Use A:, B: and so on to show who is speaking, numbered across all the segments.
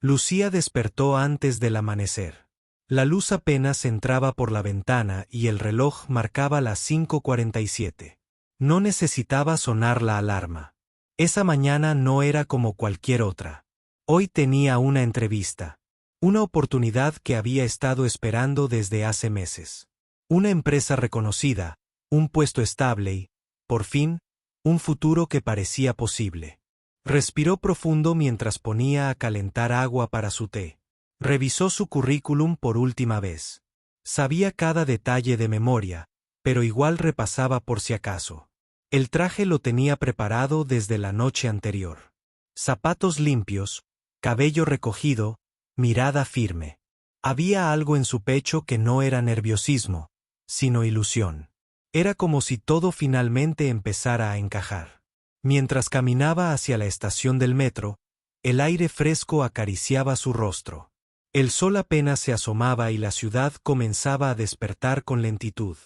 A: Lucía despertó antes del amanecer. La luz apenas entraba por la ventana y el reloj marcaba las 5:47. No necesitaba sonar la alarma. Esa mañana no era como cualquier otra. Hoy tenía una entrevista. Una oportunidad que había estado esperando desde hace meses. Una empresa reconocida, un puesto estable y, por fin, un futuro que parecía posible. Respiró profundo mientras ponía a calentar agua para su té. Revisó su currículum por última vez. Sabía cada detalle de memoria, pero igual repasaba por si acaso. El traje lo tenía preparado desde la noche anterior. Zapatos limpios, cabello recogido, mirada firme. Había algo en su pecho que no era nerviosismo, sino ilusión. Era como si todo finalmente empezara a encajar. Mientras caminaba hacia la estación del metro, el aire fresco acariciaba su rostro. El sol apenas se asomaba y la ciudad comenzaba a despertar con lentitud.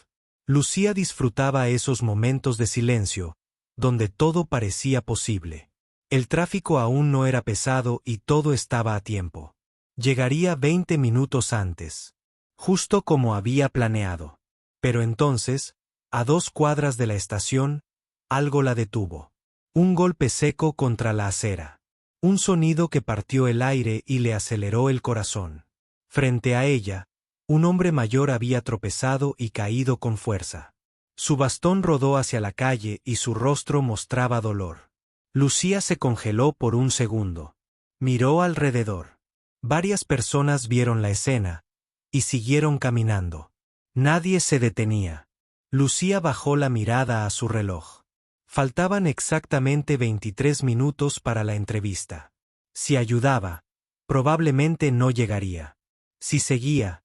A: Lucía disfrutaba esos momentos de silencio, donde todo parecía posible. El tráfico aún no era pesado y todo estaba a tiempo. Llegaría 20 minutos antes. Justo como había planeado. Pero entonces, a 2 cuadras de la estación, algo la detuvo. Un golpe seco contra la acera. Un sonido que partió el aire y le aceleró el corazón. Frente a ella, un hombre mayor había tropezado y caído con fuerza. Su bastón rodó hacia la calle y su rostro mostraba dolor. Lucía se congeló por un segundo. Miró alrededor. Varias personas vieron la escena y siguieron caminando. Nadie se detenía. Lucía bajó la mirada a su reloj. Faltaban exactamente 23 minutos para la entrevista. Si ayudaba, probablemente no llegaría. Si seguía,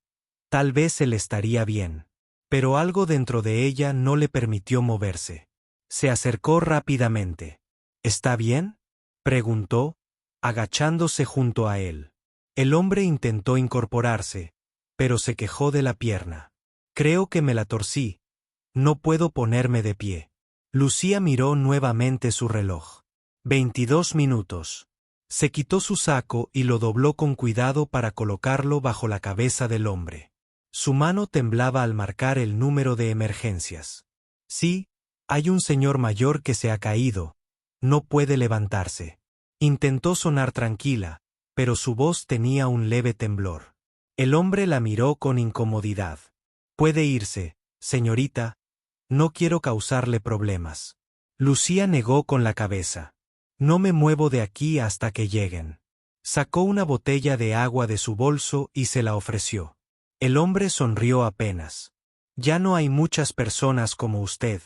A: tal vez él estaría bien. Pero algo dentro de ella no le permitió moverse. Se acercó rápidamente. ¿Está bien?, preguntó, agachándose junto a él. El hombre intentó incorporarse, pero se quejó de la pierna. Creo que me la torcí. No puedo ponerme de pie. Lucía miró nuevamente su reloj. 22 minutos. Se quitó su saco y lo dobló con cuidado para colocarlo bajo la cabeza del hombre. Su mano temblaba al marcar el número de emergencias. Sí, hay un señor mayor que se ha caído. No puede levantarse. Intentó sonar tranquila, pero su voz tenía un leve temblor. El hombre la miró con incomodidad. Puede irse, señorita. No quiero causarle problemas. Lucía negó con la cabeza. No me muevo de aquí hasta que lleguen. Sacó una botella de agua de su bolso y se la ofreció. El hombre sonrió apenas. Ya no hay muchas personas como usted.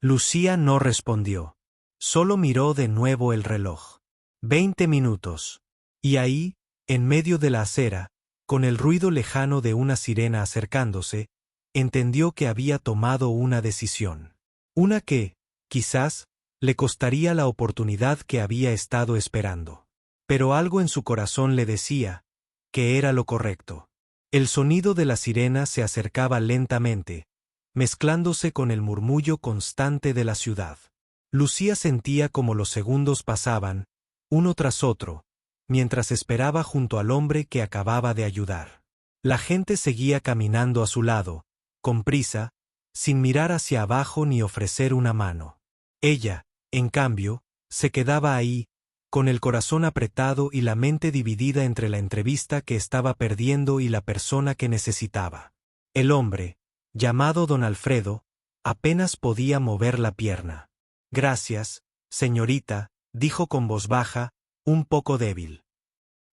A: Lucía no respondió. Solo miró de nuevo el reloj. 20 minutos. Y ahí, en medio de la acera, con el ruido lejano de una sirena acercándose, entendió que había tomado una decisión. Una que, quizás, le costaría la oportunidad que había estado esperando. Pero algo en su corazón le decía que era lo correcto. El sonido de la sirena se acercaba lentamente, mezclándose con el murmullo constante de la ciudad. Lucía sentía como los segundos pasaban, uno tras otro, mientras esperaba junto al hombre que acababa de ayudar. La gente seguía caminando a su lado, con prisa, sin mirar hacia abajo ni ofrecer una mano. Ella, en cambio, se quedaba ahí, con el corazón apretado y la mente dividida entre la entrevista que estaba perdiendo y la persona que necesitaba. El hombre, llamado don Alfredo, apenas podía mover la pierna. Gracias, señorita, dijo con voz baja, un poco débil.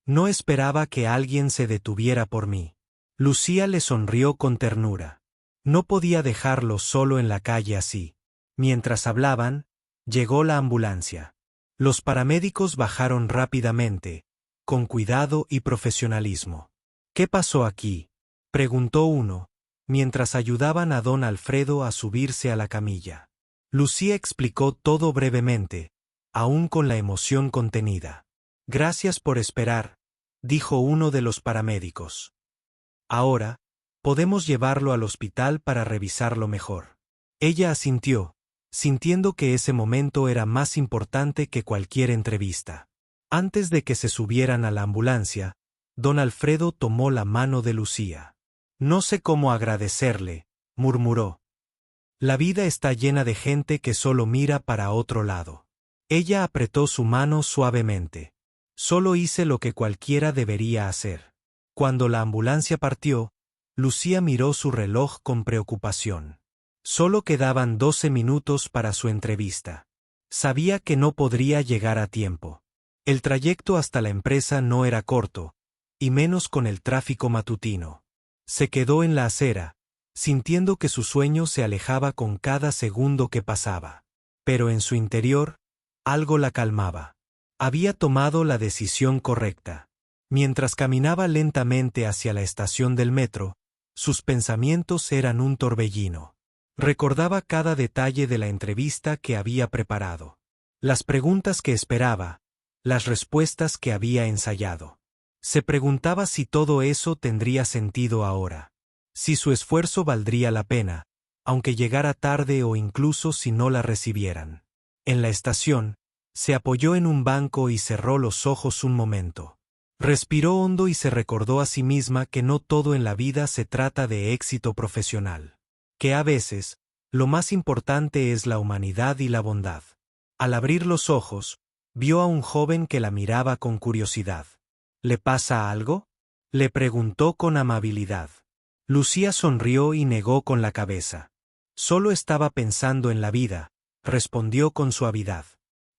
A: No esperaba que alguien se detuviera por mí. Lucía le sonrió con ternura. No podía dejarlo solo en la calle así. Mientras hablaban, llegó la ambulancia. Los paramédicos bajaron rápidamente, con cuidado y profesionalismo. ¿Qué pasó aquí?, preguntó uno, mientras ayudaban a don Alfredo a subirse a la camilla. Lucía explicó todo brevemente, aún con la emoción contenida. Gracias por esperar, dijo uno de los paramédicos. Ahora, podemos llevarlo al hospital para revisarlo mejor. Ella asintió, sintiendo que ese momento era más importante que cualquier entrevista. Antes de que se subieran a la ambulancia, don Alfredo tomó la mano de Lucía. No sé cómo agradecerle, murmuró. La vida está llena de gente que solo mira para otro lado. Ella apretó su mano suavemente. Solo hice lo que cualquiera debería hacer. Cuando la ambulancia partió, Lucía miró su reloj con preocupación. Solo quedaban 12 minutos para su entrevista. Sabía que no podría llegar a tiempo. El trayecto hasta la empresa no era corto, y menos con el tráfico matutino. Se quedó en la acera, sintiendo que su sueño se alejaba con cada segundo que pasaba. Pero en su interior, algo la calmaba. Había tomado la decisión correcta. Mientras caminaba lentamente hacia la estación del metro, sus pensamientos eran un torbellino. Recordaba cada detalle de la entrevista que había preparado. Las preguntas que esperaba, las respuestas que había ensayado. Se preguntaba si todo eso tendría sentido ahora. Si su esfuerzo valdría la pena, aunque llegara tarde o incluso si no la recibieran. En la estación, se apoyó en un banco y cerró los ojos un momento. Respiró hondo y se recordó a sí misma que no todo en la vida se trata de éxito profesional. Que a veces, lo más importante es la humanidad y la bondad. Al abrir los ojos, vio a un joven que la miraba con curiosidad. ¿Le pasa algo?, le preguntó con amabilidad. Lucía sonrió y negó con la cabeza. Solo estaba pensando en la vida, respondió con suavidad.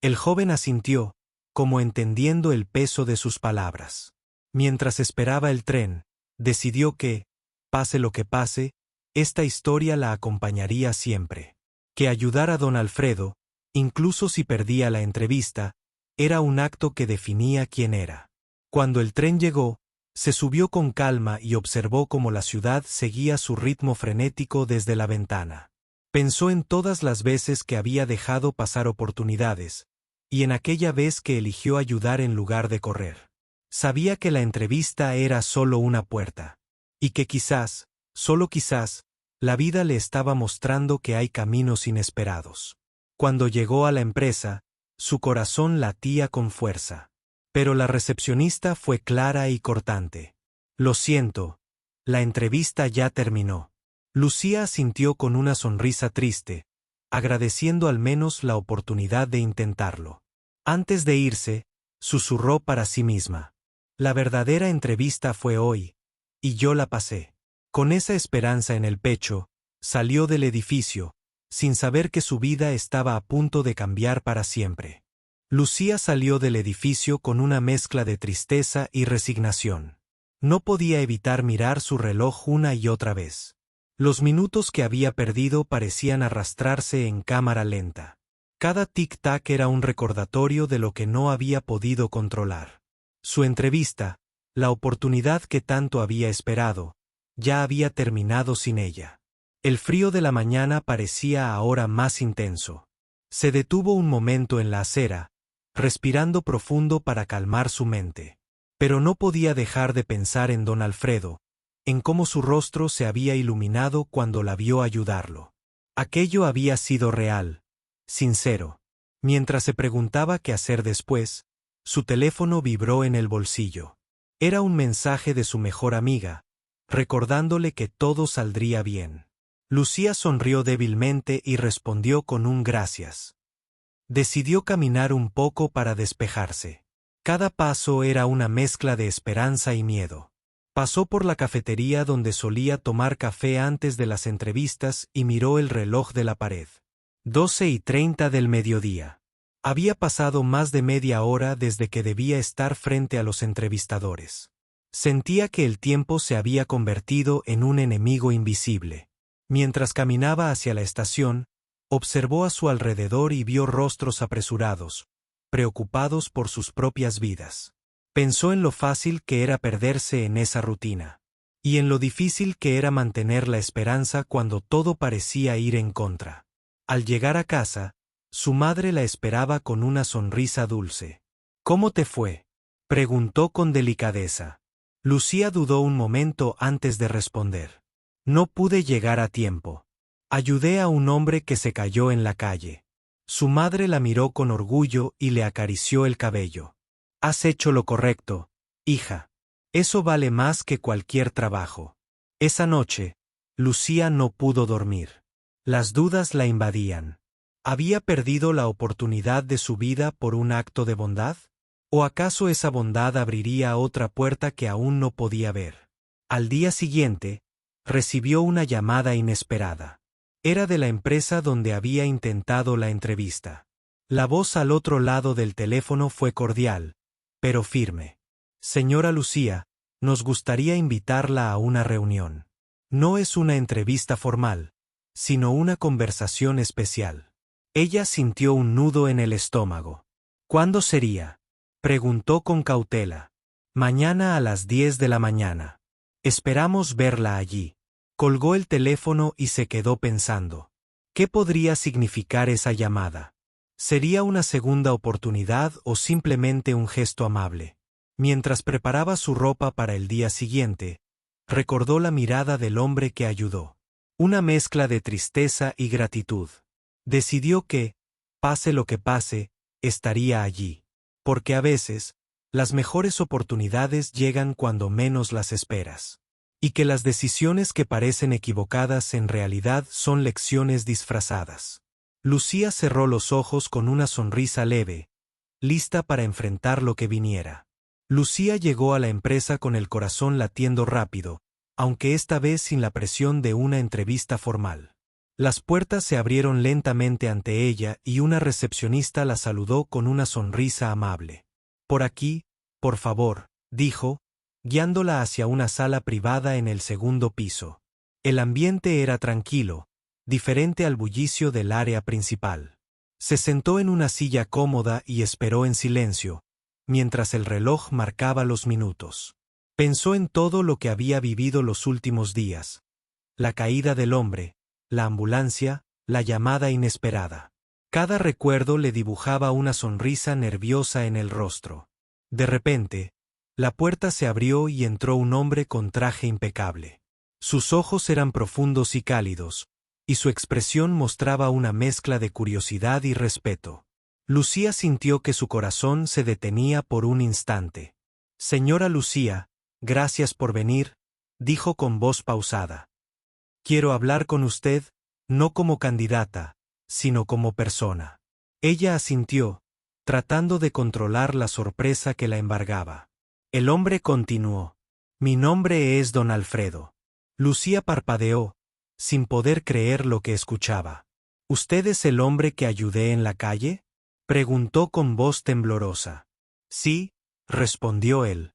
A: El joven asintió, como entendiendo el peso de sus palabras. Mientras esperaba el tren, decidió que, pase lo que pase, esta historia la acompañaría siempre. Que ayudar a don Alfredo, incluso si perdía la entrevista, era un acto que definía quién era. Cuando el tren llegó, se subió con calma y observó cómo la ciudad seguía su ritmo frenético desde la ventana. Pensó en todas las veces que había dejado pasar oportunidades, y en aquella vez que eligió ayudar en lugar de correr. Sabía que la entrevista era solo una puerta, y que quizás, solo quizás, la vida le estaba mostrando que hay caminos inesperados. Cuando llegó a la empresa, su corazón latía con fuerza. Pero la recepcionista fue clara y cortante. Lo siento, la entrevista ya terminó. Lucía asintió con una sonrisa triste, agradeciendo al menos la oportunidad de intentarlo. Antes de irse, susurró para sí misma. La verdadera entrevista fue hoy, y yo la pasé. Con esa esperanza en el pecho, salió del edificio, sin saber que su vida estaba a punto de cambiar para siempre. Lucía salió del edificio con una mezcla de tristeza y resignación. No podía evitar mirar su reloj una y otra vez. Los minutos que había perdido parecían arrastrarse en cámara lenta. Cada tic-tac era un recordatorio de lo que no había podido controlar. Su entrevista, la oportunidad que tanto había esperado, ya había terminado sin ella. El frío de la mañana parecía ahora más intenso. Se detuvo un momento en la acera, respirando profundo para calmar su mente. Pero no podía dejar de pensar en don Alfredo, en cómo su rostro se había iluminado cuando la vio ayudarlo. Aquello había sido real, sincero. Mientras se preguntaba qué hacer después, su teléfono vibró en el bolsillo. Era un mensaje de su mejor amiga, recordándole que todo saldría bien. Lucía sonrió débilmente y respondió con un gracias. Decidió caminar un poco para despejarse. Cada paso era una mezcla de esperanza y miedo. Pasó por la cafetería donde solía tomar café antes de las entrevistas y miró el reloj de la pared. 12:30 del mediodía. Había pasado más de media hora desde que debía estar frente a los entrevistadores. Sentía que el tiempo se había convertido en un enemigo invisible. Mientras caminaba hacia la estación, observó a su alrededor y vio rostros apresurados, preocupados por sus propias vidas. Pensó en lo fácil que era perderse en esa rutina, y en lo difícil que era mantener la esperanza cuando todo parecía ir en contra. Al llegar a casa, su madre la esperaba con una sonrisa dulce. ¿Cómo te fue?, preguntó con delicadeza. Lucía dudó un momento antes de responder. No pude llegar a tiempo. Ayudé a un hombre que se cayó en la calle. Su madre la miró con orgullo y le acarició el cabello. Has hecho lo correcto, hija. Eso vale más que cualquier trabajo. Esa noche, Lucía no pudo dormir. Las dudas la invadían. ¿Había perdido la oportunidad de su vida por un acto de bondad? ¿O acaso esa bondad abriría otra puerta que aún no podía ver? Al día siguiente, recibió una llamada inesperada. Era de la empresa donde había intentado la entrevista. La voz al otro lado del teléfono fue cordial, pero firme. Señora Lucía, nos gustaría invitarla a una reunión. No es una entrevista formal, sino una conversación especial. Ella sintió un nudo en el estómago. ¿Cuándo sería?, preguntó con cautela. Mañana a las 10 de la mañana. Esperamos verla allí. Colgó el teléfono y se quedó pensando. ¿Qué podría significar esa llamada? ¿Sería una segunda oportunidad o simplemente un gesto amable? Mientras preparaba su ropa para el día siguiente, recordó la mirada del hombre que ayudó. Una mezcla de tristeza y gratitud. Decidió que, pase lo que pase, estaría allí. Porque a veces, las mejores oportunidades llegan cuando menos las esperas. Y que las decisiones que parecen equivocadas en realidad son lecciones disfrazadas. Lucía cerró los ojos con una sonrisa leve, lista para enfrentar lo que viniera. Lucía llegó a la empresa con el corazón latiendo rápido, aunque esta vez sin la presión de una entrevista formal. Las puertas se abrieron lentamente ante ella y una recepcionista la saludó con una sonrisa amable. Por aquí, por favor, dijo, guiándola hacia una sala privada en el segundo piso. El ambiente era tranquilo, diferente al bullicio del área principal. Se sentó en una silla cómoda y esperó en silencio, mientras el reloj marcaba los minutos. Pensó en todo lo que había vivido los últimos días. La caída del hombre, la ambulancia, la llamada inesperada. Cada recuerdo le dibujaba una sonrisa nerviosa en el rostro. De repente, la puerta se abrió y entró un hombre con traje impecable. Sus ojos eran profundos y cálidos, y su expresión mostraba una mezcla de curiosidad y respeto. Lucía sintió que su corazón se detenía por un instante. Señora Lucía, gracias por venir, dijo con voz pausada. Quiero hablar con usted, no como candidata, sino como persona. Ella asintió, tratando de controlar la sorpresa que la embargaba. El hombre continuó. Mi nombre es Don Alfredo. Lucía parpadeó, sin poder creer lo que escuchaba. ¿Usted es el hombre que ayudé en la calle?, preguntó con voz temblorosa. Sí, respondió él.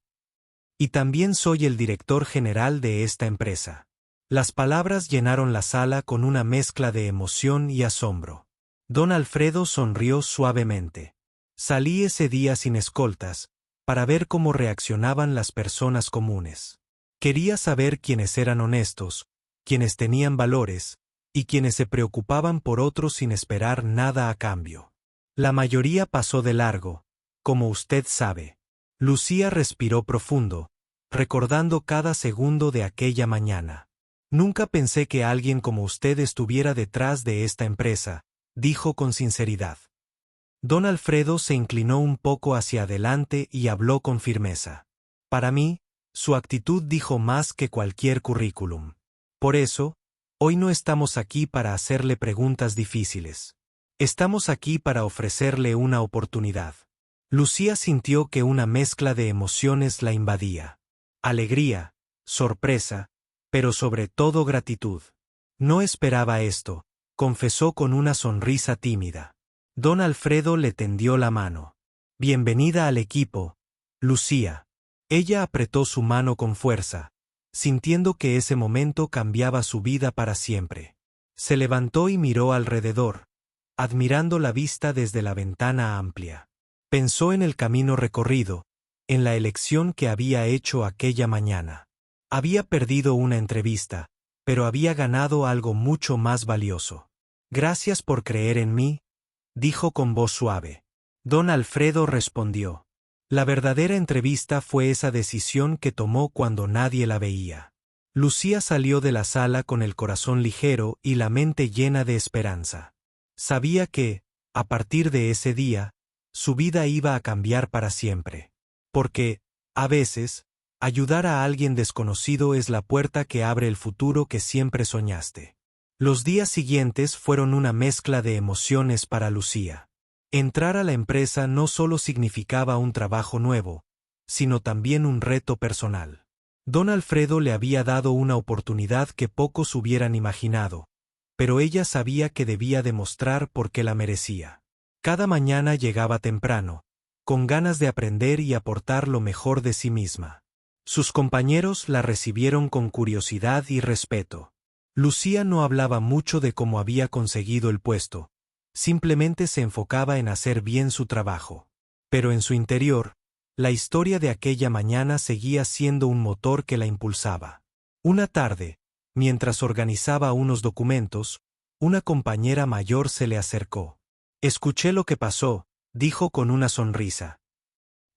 A: Y también soy el director general de esta empresa. Las palabras llenaron la sala con una mezcla de emoción y asombro. Don Alfredo sonrió suavemente. Salí ese día sin escoltas, para ver cómo reaccionaban las personas comunes. Quería saber quiénes eran honestos, quienes tenían valores, y quienes se preocupaban por otros sin esperar nada a cambio. La mayoría pasó de largo, como usted sabe. Lucía respiró profundo, recordando cada segundo de aquella mañana. Nunca pensé que alguien como usted estuviera detrás de esta empresa, dijo con sinceridad. Don Alfredo se inclinó un poco hacia adelante y habló con firmeza. Para mí, su actitud dijo más que cualquier currículum. Por eso, hoy no estamos aquí para hacerle preguntas difíciles. Estamos aquí para ofrecerle una oportunidad. Lucía sintió que una mezcla de emociones la invadía. Alegría, sorpresa, pero sobre todo gratitud. No esperaba esto, confesó con una sonrisa tímida. Don Alfredo le tendió la mano. Bienvenida al equipo, Lucía. Ella apretó su mano con fuerza, sintiendo que ese momento cambiaba su vida para siempre. Se levantó y miró alrededor, admirando la vista desde la ventana amplia. Pensó en el camino recorrido, en la elección que había hecho aquella mañana. Había perdido una entrevista, pero había ganado algo mucho más valioso. Gracias por creer en mí, dijo con voz suave. Don Alfredo respondió. La verdadera entrevista fue esa decisión que tomó cuando nadie la veía. Lucía salió de la sala con el corazón ligero y la mente llena de esperanza. Sabía que, a partir de ese día, su vida iba a cambiar para siempre. Porque, a veces, ayudar a alguien desconocido es la puerta que abre el futuro que siempre soñaste. Los días siguientes fueron una mezcla de emociones para Lucía. Entrar a la empresa no solo significaba un trabajo nuevo, sino también un reto personal. Don Alfredo le había dado una oportunidad que pocos hubieran imaginado, pero ella sabía que debía demostrar por qué la merecía. Cada mañana llegaba temprano, con ganas de aprender y aportar lo mejor de sí misma. Sus compañeros la recibieron con curiosidad y respeto. Lucía no hablaba mucho de cómo había conseguido el puesto, simplemente se enfocaba en hacer bien su trabajo. Pero en su interior, la historia de aquella mañana seguía siendo un motor que la impulsaba. Una tarde, mientras organizaba unos documentos, una compañera mayor se le acercó. «Escuché lo que pasó», dijo con una sonrisa.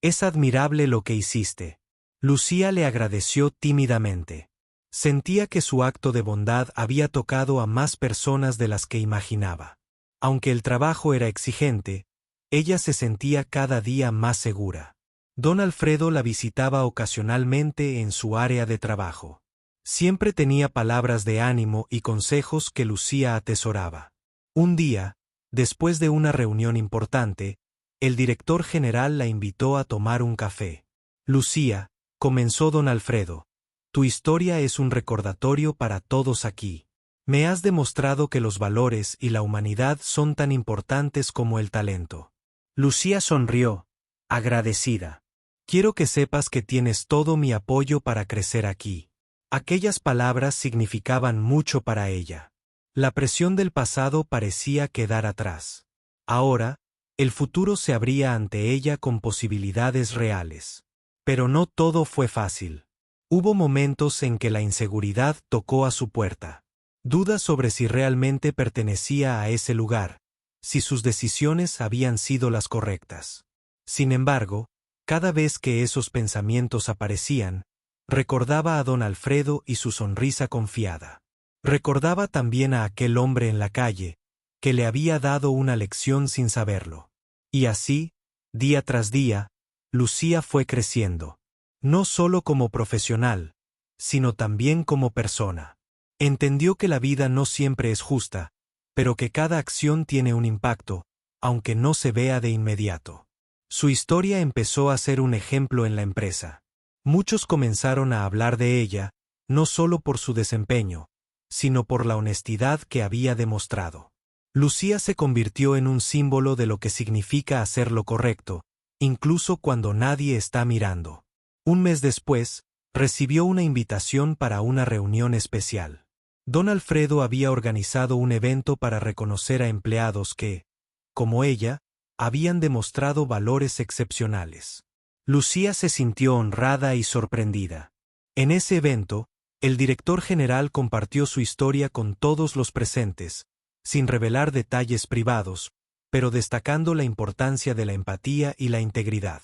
A: «Es admirable lo que hiciste». Lucía le agradeció tímidamente. Sentía que su acto de bondad había tocado a más personas de las que imaginaba. Aunque el trabajo era exigente, ella se sentía cada día más segura. Don Alfredo la visitaba ocasionalmente en su área de trabajo. Siempre tenía palabras de ánimo y consejos que Lucía atesoraba. Un día, después de una reunión importante, el director general la invitó a tomar un café. «Lucía», comenzó don Alfredo, «tu historia es un recordatorio para todos aquí. Me has demostrado que los valores y la humanidad son tan importantes como el talento». Lucía sonrió, agradecida. «Quiero que sepas que tienes todo mi apoyo para crecer aquí». Aquellas palabras significaban mucho para ella. La presión del pasado parecía quedar atrás. Ahora, el futuro se abría ante ella con posibilidades reales. Pero no todo fue fácil. Hubo momentos en que la inseguridad tocó a su puerta. Dudas sobre si realmente pertenecía a ese lugar, si sus decisiones habían sido las correctas. Sin embargo, cada vez que esos pensamientos aparecían, recordaba a don Alfredo y su sonrisa confiada. Recordaba también a aquel hombre en la calle, que le había dado una lección sin saberlo. Y así, día tras día, Lucía fue creciendo. No solo como profesional, sino también como persona. Entendió que la vida no siempre es justa, pero que cada acción tiene un impacto, aunque no se vea de inmediato. Su historia empezó a ser un ejemplo en la empresa. Muchos comenzaron a hablar de ella, no solo por su desempeño, sino por la honestidad que había demostrado. Lucía se convirtió en un símbolo de lo que significa hacer lo correcto, incluso cuando nadie está mirando. Un mes después, recibió una invitación para una reunión especial. Don Alfredo había organizado un evento para reconocer a empleados que, como ella, habían demostrado valores excepcionales. Lucía se sintió honrada y sorprendida. En ese evento, el director general compartió su historia con todos los presentes, sin revelar detalles privados, pero destacando la importancia de la empatía y la integridad.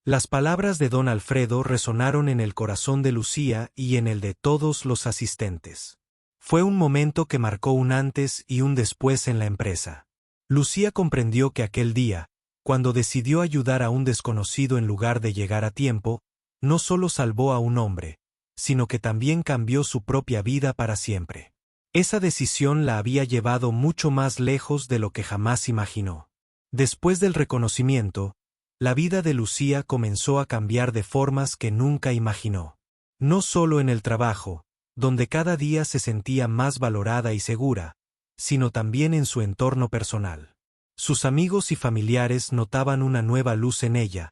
A: Las palabras de don Alfredo resonaron en el corazón de Lucía y en el de todos los asistentes. Fue un momento que marcó un antes y un después en la empresa. Lucía comprendió que aquel día, cuando decidió ayudar a un desconocido en lugar de llegar a tiempo, no solo salvó a un hombre, sino que también cambió su propia vida para siempre. Esa decisión la había llevado mucho más lejos de lo que jamás imaginó. Después del reconocimiento, la vida de Lucía comenzó a cambiar de formas que nunca imaginó. No solo en el trabajo, donde cada día se sentía más valorada y segura, sino también en su entorno personal. Sus amigos y familiares notaban una nueva luz en ella,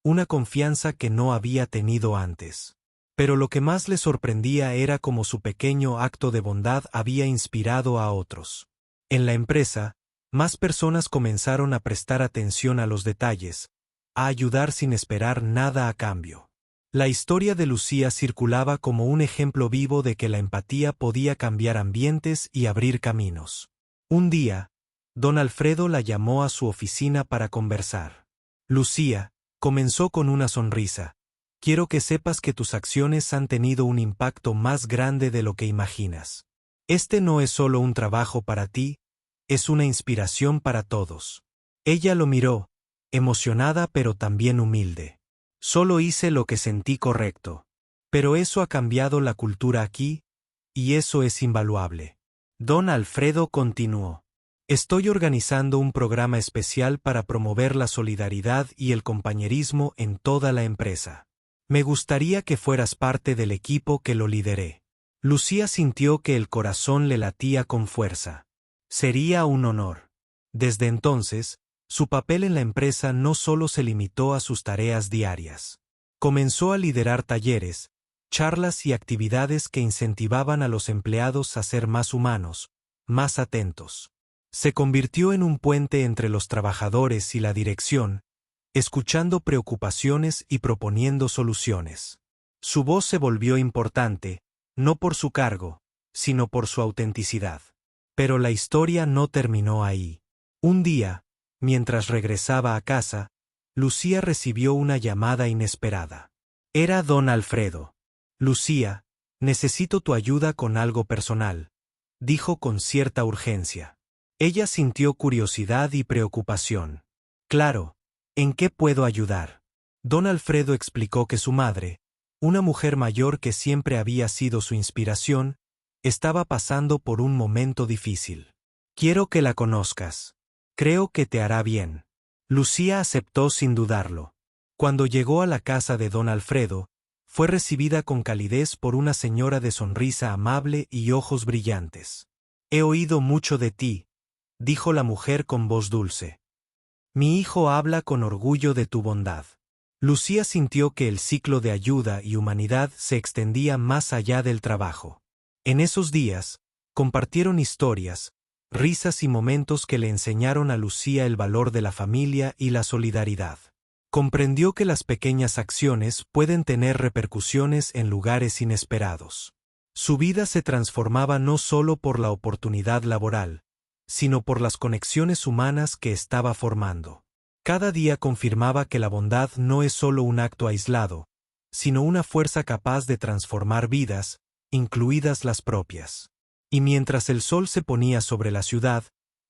A: una confianza que no había tenido antes. Pero lo que más le sorprendía era cómo su pequeño acto de bondad había inspirado a otros. En la empresa, más personas comenzaron a prestar atención a los detalles, a ayudar sin esperar nada a cambio. La historia de Lucía circulaba como un ejemplo vivo de que la empatía podía cambiar ambientes y abrir caminos. Un día, don Alfredo la llamó a su oficina para conversar. «Lucía», comenzó con una sonrisa, «quiero que sepas que tus acciones han tenido un impacto más grande de lo que imaginas. Este no es solo un trabajo para ti, es una inspiración para todos». Ella lo miró, emocionada pero también humilde. Solo hice lo que sentí correcto. Pero eso ha cambiado la cultura aquí, y eso es invaluable. Don Alfredo continuó. Estoy organizando un programa especial para promover la solidaridad y el compañerismo en toda la empresa. Me gustaría que fueras parte del equipo que lo lideré. Lucía sintió que el corazón le latía con fuerza. Sería un honor. Desde entonces, su papel en la empresa no solo se limitó a sus tareas diarias. Comenzó a liderar talleres, charlas y actividades que incentivaban a los empleados a ser más humanos, más atentos. Se convirtió en un puente entre los trabajadores y la dirección, escuchando preocupaciones y proponiendo soluciones. Su voz se volvió importante, no por su cargo, sino por su autenticidad. Pero la historia no terminó ahí. Un día, mientras regresaba a casa, Lucía recibió una llamada inesperada. Era don Alfredo. Lucía, necesito tu ayuda con algo personal, dijo con cierta urgencia. Ella sintió curiosidad y preocupación. Claro, ¿en qué puedo ayudar? Don Alfredo explicó que su madre, una mujer mayor que siempre había sido su inspiración, estaba pasando por un momento difícil. Quiero que la conozcas. Creo que te hará bien. Lucía aceptó sin dudarlo. Cuando llegó a la casa de don Alfredo, fue recibida con calidez por una señora de sonrisa amable y ojos brillantes. He oído mucho de ti, dijo la mujer con voz dulce. Mi hijo habla con orgullo de tu bondad. Lucía sintió que el ciclo de ayuda y humanidad se extendía más allá del trabajo. En esos días, compartieron historias, risas y momentos que le enseñaron a Lucía el valor de la familia y la solidaridad. Comprendió que las pequeñas acciones pueden tener repercusiones en lugares inesperados. Su vida se transformaba no solo por la oportunidad laboral, sino por las conexiones humanas que estaba formando. Cada día confirmaba que la bondad no es solo un acto aislado, sino una fuerza capaz de transformar vidas, incluidas las propias. Y mientras el sol se ponía sobre la ciudad,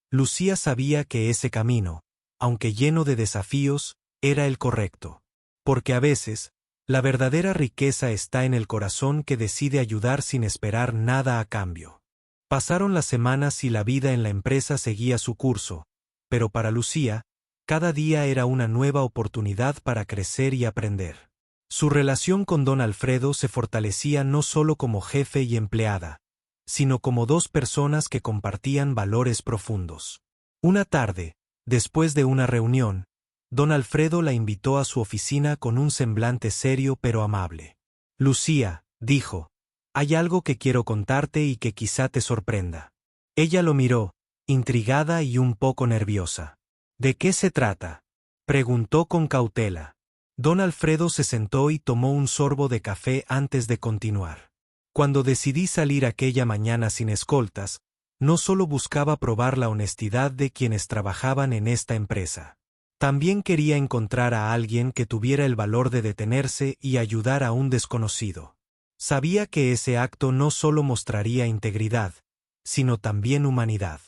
A: Lucía sabía que ese camino, aunque lleno de desafíos, era el correcto. Porque a veces, la verdadera riqueza está en el corazón que decide ayudar sin esperar nada a cambio. Pasaron las semanas y la vida en la empresa seguía su curso, pero para Lucía, cada día era una nueva oportunidad para crecer y aprender. Su relación con don Alfredo se fortalecía no solo como jefe y empleada, sino como dos personas que compartían valores profundos. Una tarde, después de una reunión, don Alfredo la invitó a su oficina con un semblante serio pero amable. Lucía, dijo, hay algo que quiero contarte y que quizá te sorprenda. Ella lo miró, intrigada y un poco nerviosa. ¿De qué se trata?, preguntó con cautela. Don Alfredo se sentó y tomó un sorbo de café antes de continuar. Cuando decidí salir aquella mañana sin escoltas, no solo buscaba probar la honestidad de quienes trabajaban en esta empresa. También quería encontrar a alguien que tuviera el valor de detenerse y ayudar a un desconocido. Sabía que ese acto no solo mostraría integridad, sino también humanidad.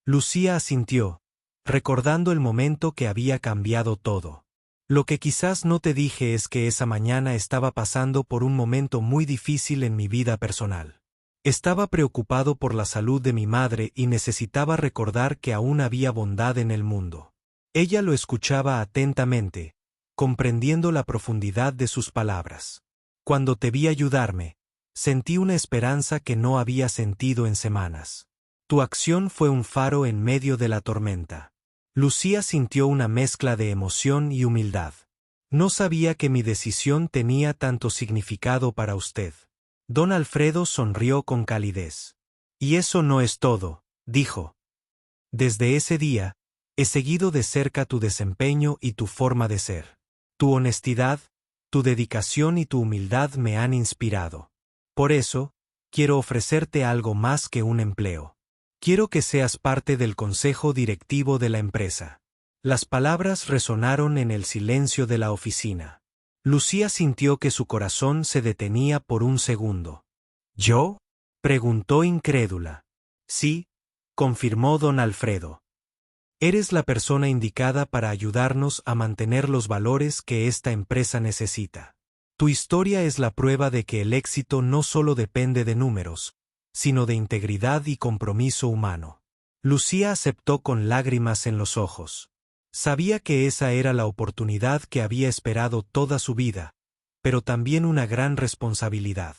A: Lucía asintió, recordando el momento que había cambiado todo. Lo que quizás no te dije es que esa mañana estaba pasando por un momento muy difícil en mi vida personal. Estaba preocupado por la salud de mi madre y necesitaba recordar que aún había bondad en el mundo. Ella lo escuchaba atentamente, comprendiendo la profundidad de sus palabras. Cuando te vi ayudarme, sentí una esperanza que no había sentido en semanas. Tu acción fue un faro en medio de la tormenta. Lucía sintió una mezcla de emoción y humildad. No sabía que mi decisión tenía tanto significado para usted. Don Alfredo sonrió con calidez. Y eso no es todo, dijo. Desde ese día, he seguido de cerca tu desempeño y tu forma de ser. Tu honestidad, tu dedicación y tu humildad me han inspirado. Por eso, quiero ofrecerte algo más que un empleo. Quiero que seas parte del consejo directivo de la empresa. Las palabras resonaron en el silencio de la oficina. Lucía sintió que su corazón se detenía por un segundo. ¿Yo?, preguntó incrédula. Sí, confirmó don Alfredo. Eres la persona indicada para ayudarnos a mantener los valores que esta empresa necesita. Tu historia es la prueba de que el éxito no solo depende de números, sino de integridad y compromiso humano. Lucía aceptó con lágrimas en los ojos. Sabía que esa era la oportunidad que había esperado toda su vida, pero también una gran responsabilidad.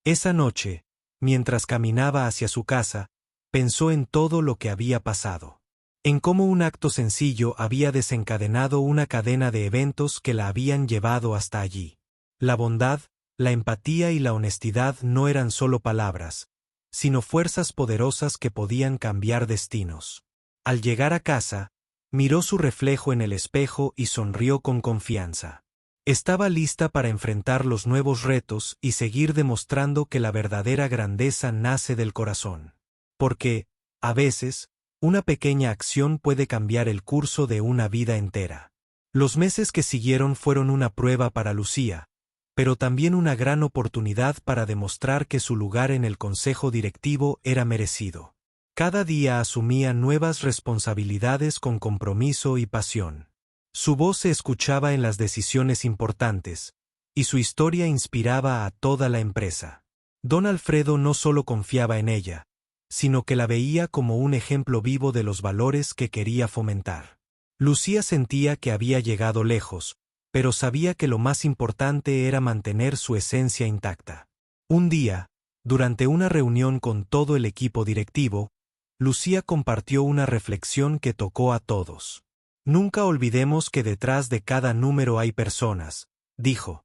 A: Esa noche, mientras caminaba hacia su casa, pensó en todo lo que había pasado. En cómo un acto sencillo había desencadenado una cadena de eventos que la habían llevado hasta allí. La bondad, la empatía y la honestidad no eran solo palabras, sino fuerzas poderosas que podían cambiar destinos. Al llegar a casa, miró su reflejo en el espejo y sonrió con confianza. Estaba lista para enfrentar los nuevos retos y seguir demostrando que la verdadera grandeza nace del corazón. Porque, a veces, una pequeña acción puede cambiar el curso de una vida entera. Los meses que siguieron fueron una prueba para Lucía, pero también una gran oportunidad para demostrar que su lugar en el consejo directivo era merecido. Cada día asumía nuevas responsabilidades con compromiso y pasión. Su voz se escuchaba en las decisiones importantes, y su historia inspiraba a toda la empresa. Don Alfredo no solo confiaba en ella, sino que la veía como un ejemplo vivo de los valores que quería fomentar. Lucía sentía que había llegado lejos, pero sabía que lo más importante era mantener su esencia intacta. Un día, durante una reunión con todo el equipo directivo, Lucía compartió una reflexión que tocó a todos. Nunca olvidemos que detrás de cada número hay personas, dijo.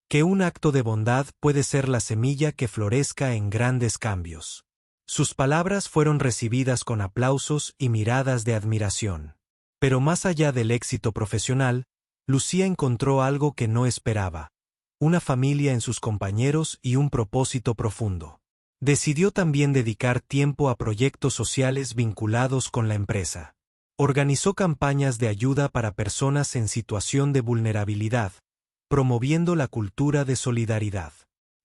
A: Que un acto de bondad puede ser la semilla que florezca en grandes cambios. Sus palabras fueron recibidas con aplausos y miradas de admiración. Pero más allá del éxito profesional, Lucía encontró algo que no esperaba: una familia en sus compañeros y un propósito profundo. Decidió también dedicar tiempo a proyectos sociales vinculados con la empresa. Organizó campañas de ayuda para personas en situación de vulnerabilidad, promoviendo la cultura de solidaridad.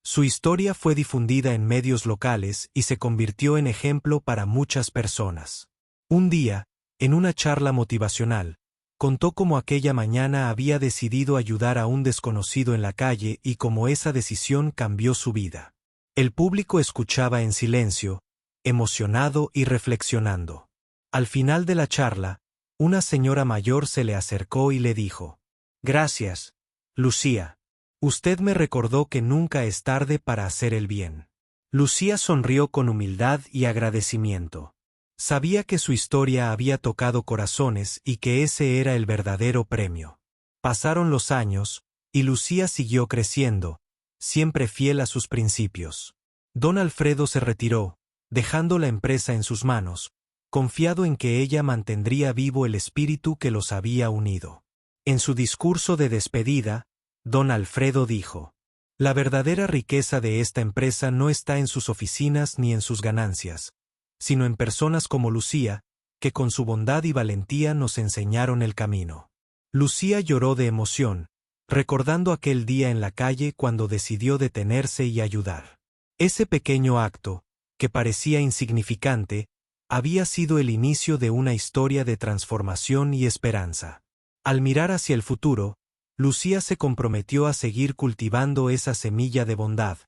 A: Su historia fue difundida en medios locales y se convirtió en ejemplo para muchas personas. Un día, en una charla motivacional, contó cómo aquella mañana había decidido ayudar a un desconocido en la calle y cómo esa decisión cambió su vida. El público escuchaba en silencio, emocionado y reflexionando. Al final de la charla, una señora mayor se le acercó y le dijo: «Gracias, Lucía. Usted me recordó que nunca es tarde para hacer el bien». Lucía sonrió con humildad y agradecimiento. Sabía que su historia había tocado corazones y que ese era el verdadero premio. Pasaron los años, y Lucía siguió creciendo, siempre fiel a sus principios. Don Alfredo se retiró, dejando la empresa en sus manos, confiado en que ella mantendría vivo el espíritu que los había unido. En su discurso de despedida, Don Alfredo dijo: «La verdadera riqueza de esta empresa no está en sus oficinas ni en sus ganancias, sino en personas como Lucía, que con su bondad y valentía nos enseñaron el camino». Lucía lloró de emoción, recordando aquel día en la calle cuando decidió detenerse y ayudar. Ese pequeño acto, que parecía insignificante, había sido el inicio de una historia de transformación y esperanza. Al mirar hacia el futuro, Lucía se comprometió a seguir cultivando esa semilla de bondad,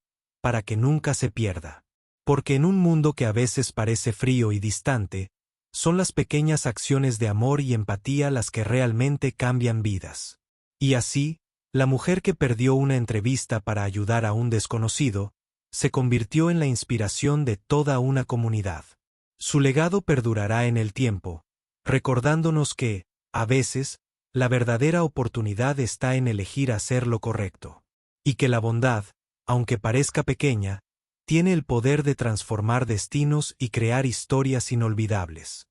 A: para que nunca se pierda. Porque en un mundo que a veces parece frío y distante, son las pequeñas acciones de amor y empatía las que realmente cambian vidas. Y así, la mujer que perdió una entrevista para ayudar a un desconocido, se convirtió en la inspiración de toda una comunidad. Su legado perdurará en el tiempo, recordándonos que, a veces, la verdadera oportunidad está en elegir hacer lo correcto. Y que la bondad, aunque parezca pequeña, tiene el poder de transformar destinos y crear historias inolvidables.